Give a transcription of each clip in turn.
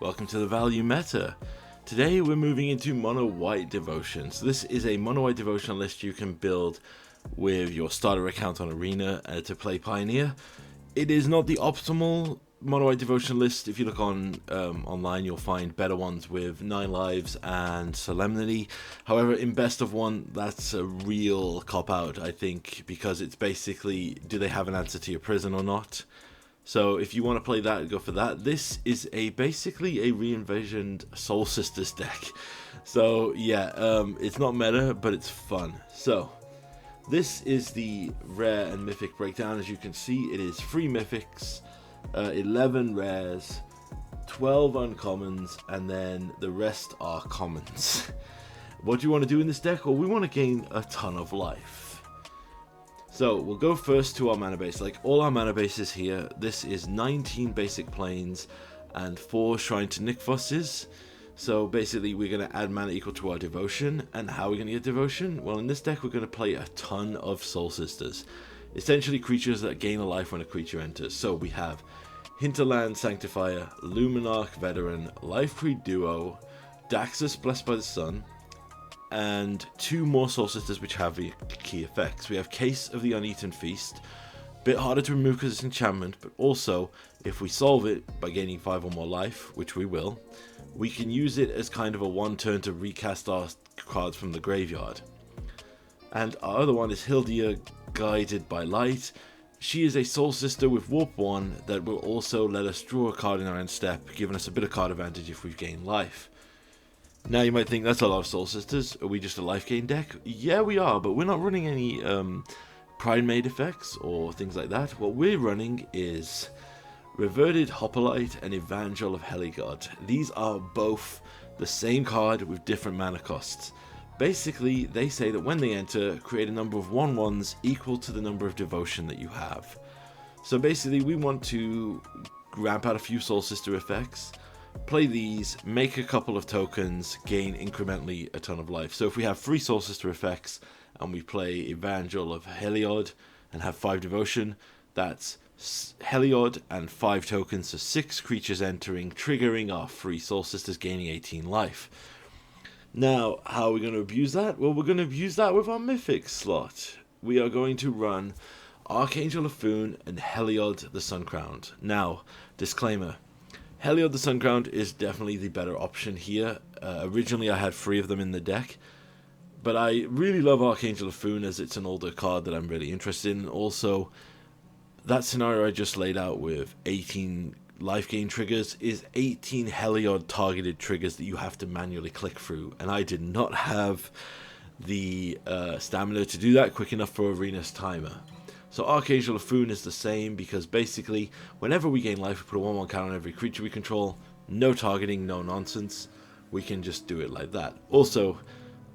Welcome to the Value Meta. Today we're moving into Mono White Devotion. So this is a Mono White Devotion list you can build with your starter account on Arena to play Pioneer. It is not the optimal Mono White Devotion list. If you look on online, you'll find better ones with 9 lives and Solemnity. However, in Best of 1, that's a real cop-out, I think, because it's basically, do they have an answer to your prison or not? So if you want to play that, go for that. This is basically a re-envisioned Soul Sisters deck. So yeah, it's not meta, but it's fun. So this is the rare and mythic breakdown. As you can see, it is 3 mythics, 11 rares, 12 uncommons, and then the rest are commons. What do you want to do in this deck? Well, we want to gain a ton of life. So we'll go first to our mana base. Like all our mana bases here, this is 19 basic planes and 4 Shrine to Nykthoses. So basically we're going to add mana equal to our devotion. And how are we going to get devotion? Well, in this deck we're going to play a ton of Soul Sisters. Essentially creatures that gain a life when a creature enters. So we have Hinterland Sanctifier, Luminarch Veteran, Life Creed Duo, Daxus Blessed by the Sun, and 2 more Soul Sisters which have the key effects. We have Case of the Uneaten Feast, bit harder to remove because it's enchantment, but also if we solve it by gaining 5 or more life, which we will, we can use it as kind of a 1 turn to recast our cards from the graveyard. And our other one is Hildia, Guided by Light. She is a Soul Sister with Warp 1 that will also let us draw a card in our end step, giving us a bit of card advantage if we've gained life. Now you might think that's a lot of Soul Sisters. Are we just a life gain deck? Yeah, we are, but we're not running any Pride Made effects or things like that. What we're running is Reverted Hoplite and Evangel of Heligod. These are both the same card with different mana costs. Basically, they say that when they enter, create a number of 1/1s equal to the number of devotion that you have. So basically, we want to ramp out a few Soul Sister effects, play these, make a couple of tokens, gain incrementally a ton of life. So if we have 3 Soul Sister effects and we play Evangel of Heliod and have 5 devotion, that's Heliod and 5 tokens, so 6 creatures entering, triggering our 3 Soul Sisters, gaining 18 life. Now, how are we going to abuse that? Well, we're going to abuse that with our Mythic slot. We are going to run Archangel of Foon and Heliod the Suncrowned. Now, disclaimer. Heliod the Suncrowned is definitely the better option here. Originally I had 3 of them in the deck, but I really love Archangel of Foon as it's an older card that I'm really interested in. Also, that scenario I just laid out with 18 life gain triggers is 18 Heliod targeted triggers that you have to manually click through, and I did not have the stamina to do that quick enough for Arena's timer. So Archangel of Foon is the same, because basically whenever we gain life we put a 1/1 count on every creature we control. No targeting, no nonsense. We can just do it like that. Also,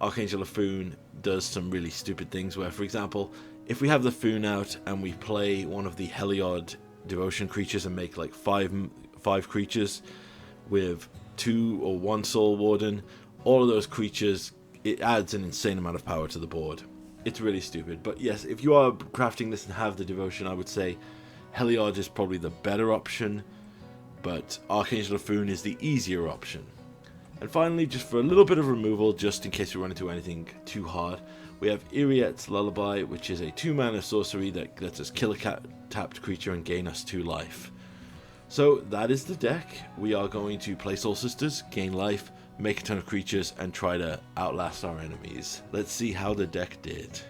Archangel of Foon does some really stupid things where, for example, if we have the Foon out and we play one of the Heliod devotion creatures and make like 5 creatures with 2 or 1 Soul Warden, all of those creatures, it adds an insane amount of power to the board. It's really stupid, but yes, if you are crafting this and have the devotion, I would say Heliod is probably the better option, but Archangel of Foon is the easier option. And finally, just for a little bit of removal, just in case we run into anything too hard, we have Iriet's Lullaby, which is a 2-mana sorcery that lets us kill a tapped creature and gain us 2 life. So that is the deck. We are going to play Soul Sisters, gain life, make a ton of creatures, and try to outlast our enemies. Let's see how the deck did.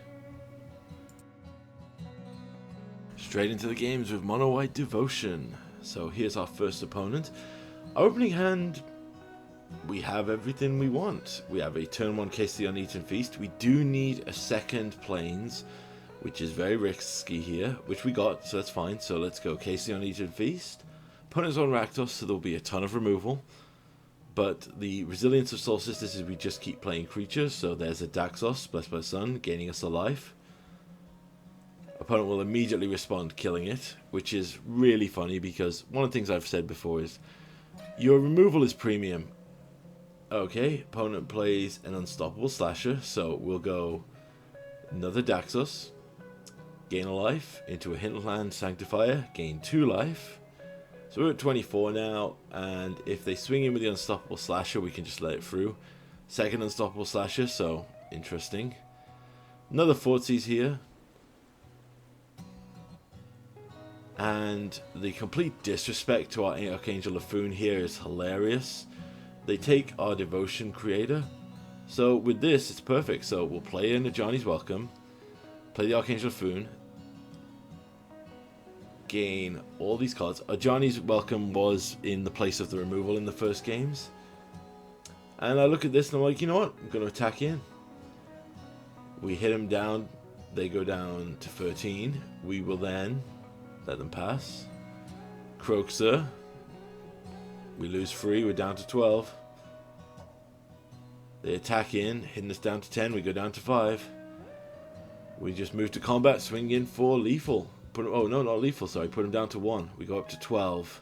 Straight into the games with Mono White Devotion. So here's our first opponent. Our opening hand, we have everything we want. We have a turn 1 Case of the Uneaten Feast. We do need a second Plains, which is very risky here, which we got, so that's fine. So let's go Case of the Uneaten Feast. Opponent's on Rakdos, so there'll be a ton of removal. But the resilience of Soul Sisters is we just keep playing creatures. So there's a Daxos, Blessed by the Sun, gaining us a life. Opponent will immediately respond, killing it, which is really funny because one of the things I've said before is your removal is premium. Okay, opponent plays an Unstoppable Slasher, so we'll go another Daxos, gain a life, into a Hinterland Sanctifier, gain 2 life. So we're at 24 now, and if they swing in with the Unstoppable Slasher, we can just let it through. Second Unstoppable Slasher, so interesting. Another Fortsies here. And the complete disrespect to our Archangel Laffoon here is hilarious. They take our Devotion Creator. So with this, it's perfect. So we'll play in a Johnny's Welcome, play the Archangel Laffoon, gain all these cards. Johnny's Welcome was in the place of the removal in the first games. And I look at this and I'm like, you know what? I'm going to attack in. We hit them down. They go down to 13. We will then let them pass. Croakser. We lose 3. We're down to 12. They attack in, hitting us down to 10. We go down to 5. We just move to combat, swing in for lethal. Oh, no, not lethal, sorry. Put them down to 1. We go up to 12.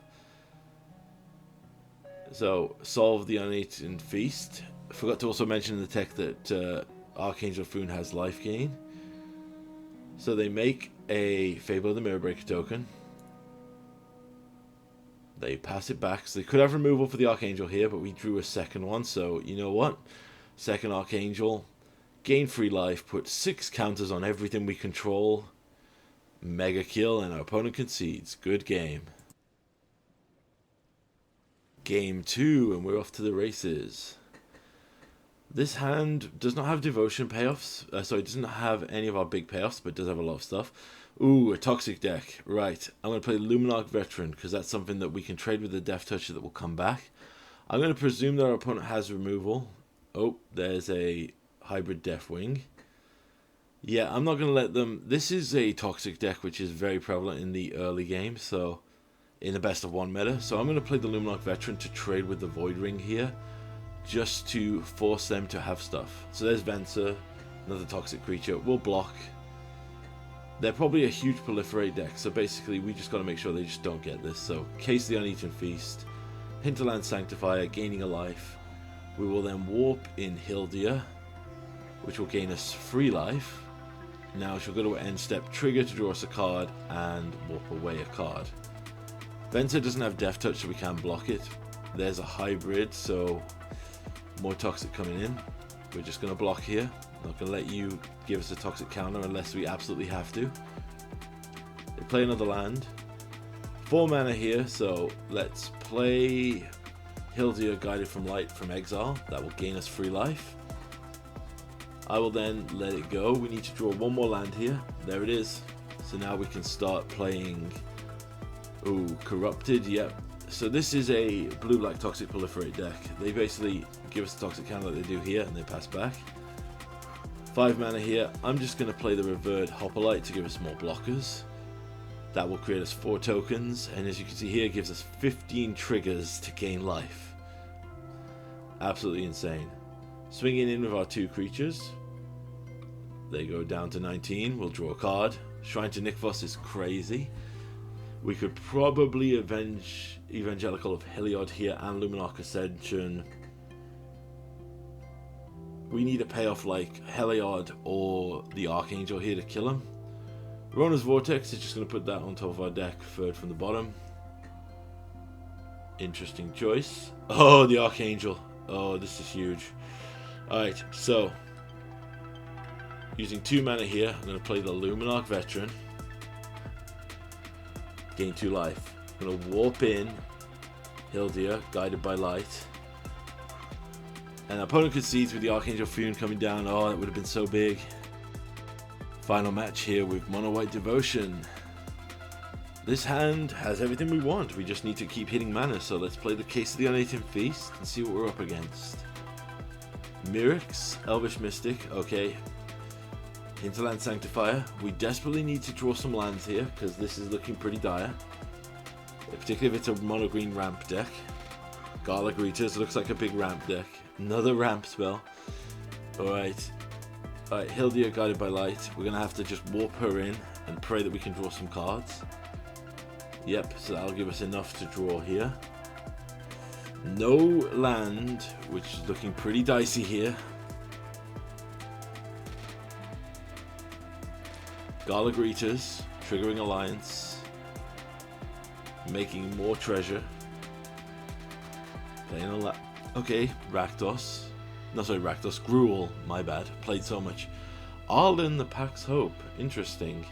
So, solve the Uneaten Feast. I forgot to also mention in the tech that Archangel Laffoon has life gain. So they make a Fable of the Mirror Breaker token. They pass it back. So they could have removal for the Archangel here, but we drew a second one. So, you know what? Second Archangel. Gain 3 life. Put 6 counters on everything we control. Mega kill, and our opponent concedes. Good game. Game 2, and we're off to the races. This hand does not have devotion payoffs. Sorry, it doesn't have any of our big payoffs, but it does have a lot of stuff. Ooh, a toxic deck. Right, I'm going to play Luminarch Veteran, because that's something that we can trade with the Death Toucher that will come back. I'm going to presume that our opponent has removal. Oh, there's a hybrid Deathwing. Yeah, I'm not going to let them... This is a toxic deck, which is very prevalent in the early game, so... in the best of 1 meta. So I'm going to play the Luminarch Veteran to trade with the Void Ring here, just to force them to have stuff. So there's Venser, another toxic creature. We'll block. They're probably a huge proliferate deck, so basically we just got to make sure they just don't get this. So Case the Uneaten Feast, Hinterland Sanctifier, gaining a life. We will then warp in Hildia, which will gain us 3 life. Now she'll go to end step, trigger to draw us a card, and warp away a card. Venser doesn't have Death Touch, so we can block it. There's a hybrid, so more toxic coming in. We're just going to block here. Not going to let you give us a toxic counter unless we absolutely have to. They play another land. 4 mana here, so let's play Hildia, Guided from Light from Exile. That will gain us 3 life. I will then let it go. We need to draw 1 more land here. There it is. So now we can start playing... Ooh, Corrupted, yep. So this is a blue-black toxic proliferate deck. They basically give us a toxic counter like they do here, and they pass back. 5 mana here. I'm just going to play the Revered Hoplite to give us more blockers. That will create us 4 tokens, and as you can see here, it gives us 15 triggers to gain life. Absolutely insane. Swinging in with our 2 creatures. They go down to 19. We'll draw a card. Shrine to Nykthos is crazy. We could probably avenge Evangelical of Heliod here and Luminarch Ascension. We need a payoff like Heliod or the Archangel here to kill him. Rona's Vortex is just going to put that on top of our deck, 3rd from the bottom. Interesting choice. Oh, the Archangel. Oh, this is huge. Alright, so using 2 mana here, I'm going to play the Luminarch Veteran. Gain 2 life. I'm going to warp in Hildia, Guided by Light. And our opponent concedes with the Archangel Laffoon coming down. Oh, that would have been so big. Final match here with Mono White Devotion. This hand has everything we want. We just need to keep hitting mana. So let's play the Case of the Uneaten Feast and see what we're up against. Mirix, Elvish Mystic, okay. Hinterland Sanctifier. We desperately need to draw some lands here because this is looking pretty dire. Particularly if it's a mono green ramp deck. Gala Greeters looks like a big ramp deck. Another ramp spell. Alright. Alright, Hildia, Guided by Light. We're going to have to just warp her in and pray that we can draw some cards. Yep, so that'll give us enough to draw here. No land, which is looking pretty dicey here. Gala Greeters, triggering Alliance. Making more treasure. Playing a lot. Okay, Rakdos. No, sorry, Rakdos. Gruel. My bad. Played so much. Arlen the Pack's Hope. Interesting.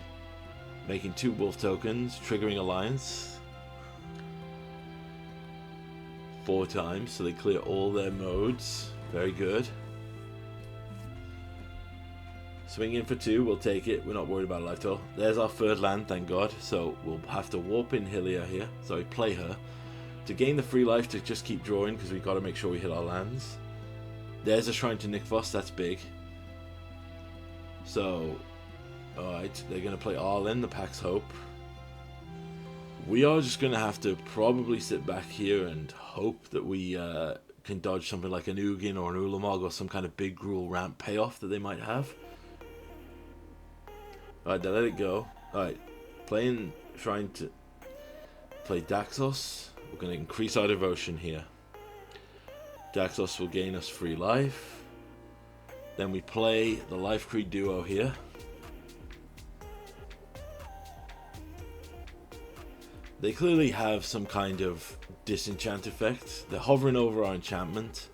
Making 2 wolf tokens. Triggering Alliance. 4 times, so they clear all their modes. Very good. Swing in for 2, we'll take it. We're not worried about life total. There's our 3rd land, thank God. So we'll have to warp in Hylia here. Sorry, play her. To gain the free life to just keep drawing, because we've got to make sure we hit our lands. There's a Shrine to Nykthos, that's big. So, alright, they're going to play Arlen, the Pack's Hope. We are just going to have to probably sit back here and hope that we can dodge something like an Ugin or an Ulamog or some kind of big Gruul ramp payoff that they might have. Alright, now let it go. Alright, trying to play Daxos. We're going to increase our devotion here. Daxos will gain us free life. Then we play the Life Creed duo here. They clearly have some kind of disenchant effect. They're hovering over our enchantment.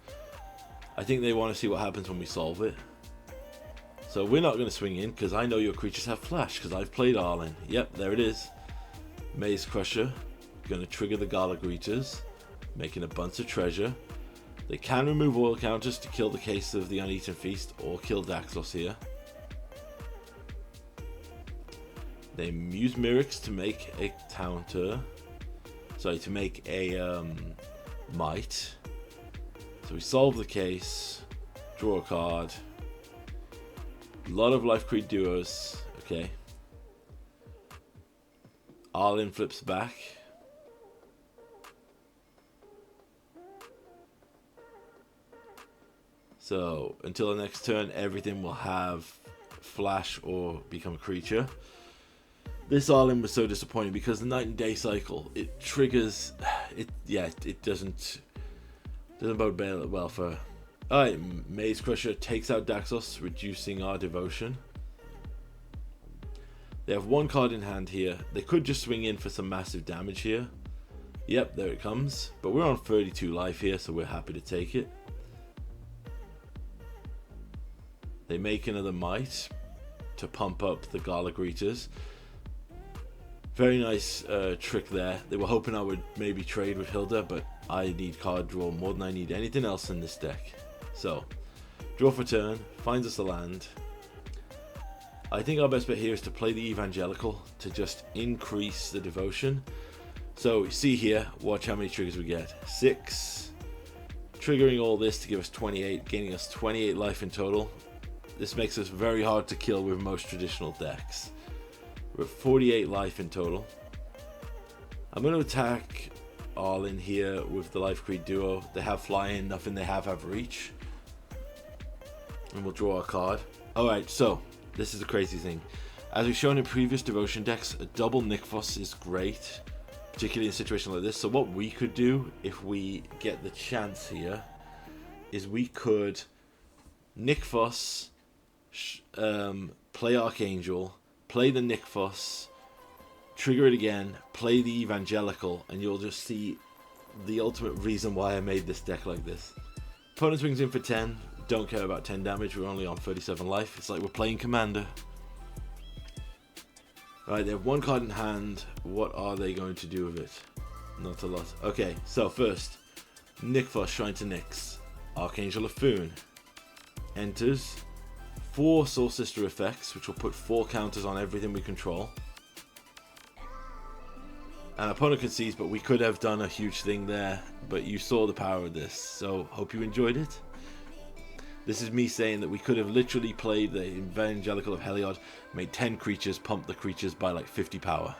I think they want to see what happens when we solve it. So we're not going to swing in, because I know your creatures have flash, because I've played Arlen. Yep, there it is. Maze Crusher. Going to trigger the Gala Greeters. Making a bunch of treasure. They can remove oil counters to kill the case of the Uneaten Feast, or kill Daxos here. They use Myrics to make a counter. Sorry, to make a Might. So we solve the case. Draw a card. A lot of Life Creed duos. Okay. Arlen flips back. So until the next turn, everything will have flash or become a creature. This Arlen was so disappointing because the night and day cycle, it triggers it. Yeah, it doesn't bode well for. Alright, Maze Crusher takes out Daxos, reducing our devotion. They have 1 card in hand here. They could just swing in for some massive damage here. Yep, there it comes. But we're on 32 life here, so we're happy to take it. They make another Might to pump up the Gala Greeters. Very nice trick there. They were hoping I would maybe trade with Hilda, but I need card draw more than I need anything else in this deck. So, draw for turn, finds us a land. I think our best bet here is to play the Evangelical to just increase the devotion. So, you see here, watch how many triggers we get. 6, triggering all this to give us 28, gaining us 28 life in total. This makes us very hard to kill with most traditional decks. We're at 48 life in total. I'm going to attack Arlen here with the Life Creed duo. They have fly-in, nothing they have reach. And we'll draw a card. Alright, so this is the crazy thing. As we've shown in previous devotion decks, a double Nykthos is great, particularly in a situation like this. So what we could do, if we get the chance here, is we could Nykthos, play Archangel, play the Nykthos, trigger it again, play the Evangelical, and you'll just see the ultimate reason why I made this deck like this. Opponent swings in for 10, don't care about 10 damage, we're only on 37 life. It's like we're playing Commander. Right, they have 1 card in hand. What are they going to do with it? Not a lot. Okay, so first, Nykthos, Shrine to Nyx. Archangel of Foon. Enters. 4 Soul Sister effects, which will put 4 counters on everything we control. An opponent concedes, but we could have done a huge thing there. But you saw the power of this, so hope you enjoyed it. This is me saying that we could have literally played the Evangelical of Heliod, made 10 creatures, pumped the creatures by like 50 power.